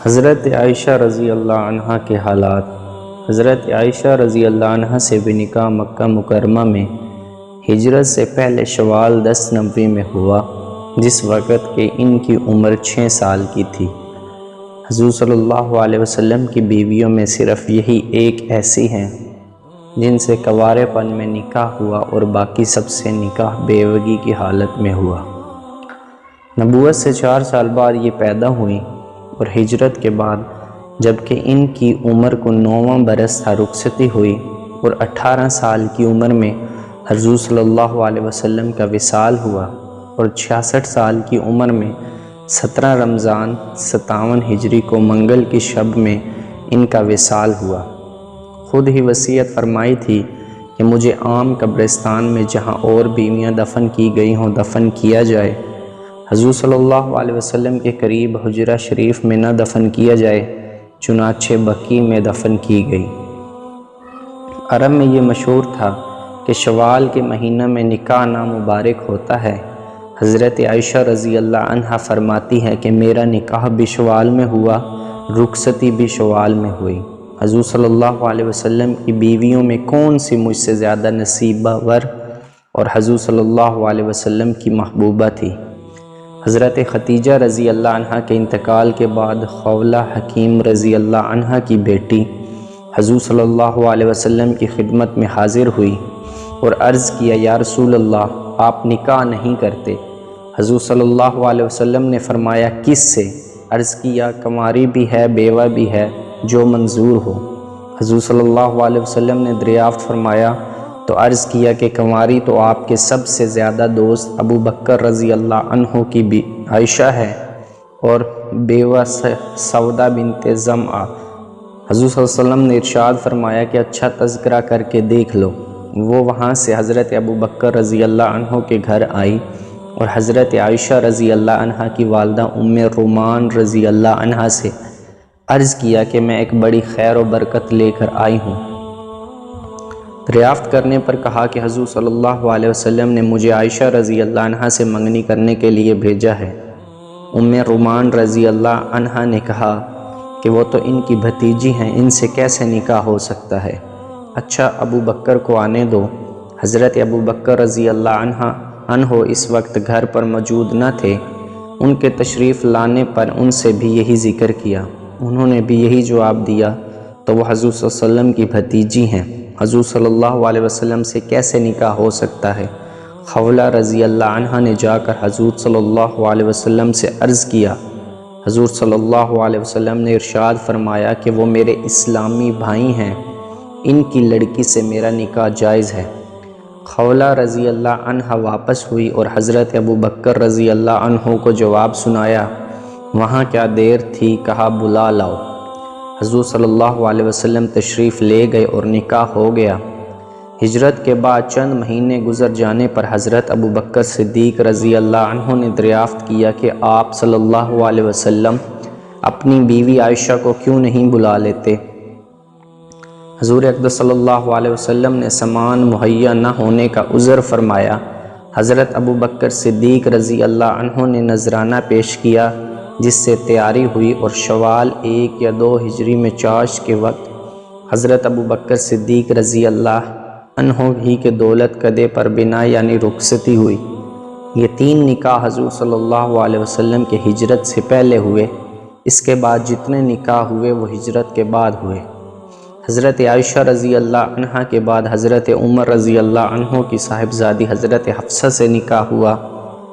حضرت عائشہ رضی اللہ عنہ کے حالات۔ حضرت عائشہ رضی اللہ عنہ سے بنکاح مکہ مکرمہ میں ہجرت سے پہلے شوال 10 میں ہوا، جس وقت کہ ان کی عمر 6 سال کی تھی۔ حضور صلی اللہ علیہ وسلم کی بیویوں میں صرف یہی ایک ایسی ہیں جن سے کنوارے پن میں نکاح ہوا، اور باقی سب سے نکاح بیوگی کی حالت میں ہوا۔ نبوت سے 4 سال بعد یہ پیدا ہوئیں، اور ہجرت کے بعد جبکہ ان کی عمر کو 9واں برس تھا رخصتی ہوئی، اور 18 سال کی عمر میں حضور صلی اللہ علیہ وسلم کا وصال ہوا، اور 66 سال کی عمر میں 17 رمضان 57 ہجری کو منگل کی شب میں ان کا وصال ہوا۔ خود ہی وصیت فرمائی تھی کہ مجھے عام قبرستان میں جہاں اور بیویاں دفن کی گئی ہوں دفن کیا جائے، حضور صلی اللہ علیہ وسلم کے قریب حجرہ شریف میں نہ دفن کیا جائے، چنانچہ بقیع میں دفن کی گئی۔ عرب میں یہ مشہور تھا کہ شوال کے مہینہ میں نکاح نامبارک ہوتا ہے۔ حضرت عائشہ رضی اللہ عنہ فرماتی ہے کہ میرا نکاح بھی شوال میں ہوا، رخصتی بھی شوال میں ہوئی۔ حضور صلی اللہ علیہ وسلم کی بیویوں میں کون سی مجھ سے زیادہ نصیبہ ور اور حضور صلی اللہ علیہ وسلم کی محبوبہ تھی؟ حضرت ختیجہ رضی اللہ عنہ کے انتقال کے بعد خولہ حکیم رضی اللہ عنہ کی بیٹی حضور صلی اللہ علیہ وسلم کی خدمت میں حاضر ہوئی اور عرض کیا، یا رسول اللہ، آپ نکاح نہیں کرتے؟ حضور صلی اللہ علیہ وسلم نے فرمایا، کس سے؟ عرض کیا، کنواری بھی ہے، بیوہ بھی ہے، جو منظور ہو۔ حضور صلی اللہ علیہ وسلم نے دریافت فرمایا تو عرض کیا کہ کنواری تو آپ کے سب سے زیادہ دوست ابو بکر رضی اللہ عنہ کی بھی عائشہ ہے، اور بیوہ سودا بنت زمعہ۔ حضور صلی اللہ علیہ وسلم نے ارشاد فرمایا کہ اچھا تذکرہ کر کے دیکھ لو۔ وہ وہاں سے حضرت ابو بکر رضی اللہ عنہ کے گھر آئی، اور حضرت عائشہ رضی اللہ عنہ کی والدہ ام رومان رضی اللہ عنہ سے عرض کیا کہ میں ایک بڑی خیر و برکت لے کر آئی ہوں۔ دریافت کرنے پر کہا کہ حضور صلی اللہ علیہ وسلم نے مجھے عائشہ رضی اللہ عنہ سے منگنی کرنے کے لیے بھیجا ہے۔ ام رومان رضی اللہ عنہ نے کہا کہ وہ تو ان کی بھتیجی ہیں، ان سے کیسے نکاح ہو سکتا ہے؟ اچھا، ابو بکر کو آنے دو۔ حضرت ابو بکر رضی اللہ عنہ اس وقت گھر پر موجود نہ تھے۔ ان کے تشریف لانے پر ان سے بھی یہی ذکر کیا، انہوں نے بھی یہی جواب دیا، تو وہ حضور صلی اللہ علیہ وسلم کی بھتیجی ہیں، حضور صلی اللہ علیہ وسلم سے کیسے نکاح ہو سکتا ہے؟ خولہ رضی اللہ عنہ نے جا کر حضور صلی اللہ علیہ وسلم سے عرض کیا۔ حضور صلی اللہ علیہ وسلم نے ارشاد فرمایا کہ وہ میرے اسلامی بھائی ہیں، ان کی لڑکی سے میرا نکاح جائز ہے۔ خولہ رضی اللہ عنہ واپس ہوئی اور حضرت ابو بکر رضی اللہ عنہ کو جواب سنایا۔ وہاں کیا دیر تھی، کہا بلا لاؤ۔ حضور صلی اللہ علیہ وسلم تشریف لے گئے اور نکاح ہو گیا۔ ہجرت کے بعد چند مہینے گزر جانے پر حضرت ابو بکر صدیق رضی اللہ عنہ نے دریافت کیا کہ آپ صلی اللہ علیہ وسلم اپنی بیوی عائشہ کو کیوں نہیں بلا لیتے؟ حضور اقدس صلی اللہ علیہ وسلم نے سامان مہیا نہ ہونے کا عذر فرمایا۔ حضرت ابو بکر صدیق رضی اللہ عنہ نے نذرانہ پیش کیا، جس سے تیاری ہوئی، اور شوال 1 یا 2 ہجری میں چاشت کے وقت حضرت ابو بکر صدیق رضی اللہ عنہ ہی کے دولت کدے پر بنا یعنی رخصتی ہوئی۔ یہ 3 نکاح حضور صلی اللہ علیہ وسلم کے ہجرت سے پہلے ہوئے۔ اس کے بعد جتنے نکاح ہوئے وہ ہجرت کے بعد ہوئے۔ حضرت عائشہ رضی اللہ عنہ کے بعد حضرت عمر رضی اللہ عنہ کی صاحبزادی حضرت حفصہ سے نکاح ہوا۔